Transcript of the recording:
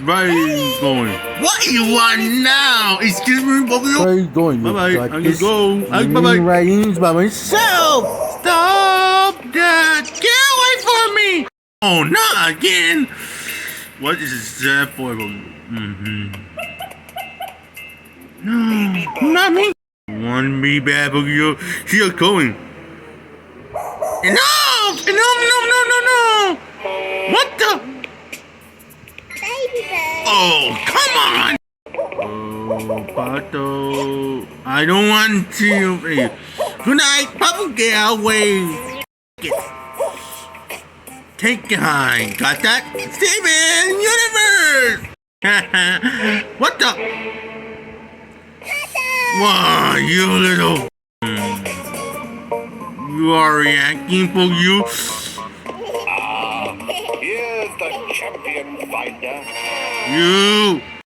Where are you going? What do you want now? Excuse me, Bobby. Where are you going? Bye bye. I'm gonna This go. Bye bye. writings by myself. Stop that! Get away from me! Oh, not again! What is that for? Mm-hmm. No, not me. One me bad boogie. She's going. Enough! No, no, no, no, no! What the? Baby bird. Oh, come on! Oh, Pato. I don't want to. Good night, Papa. Get away. Take your hand. Got that? Steven Universe! What the? Wow, you little. You are reacting for you. Here's the champion fighter. You.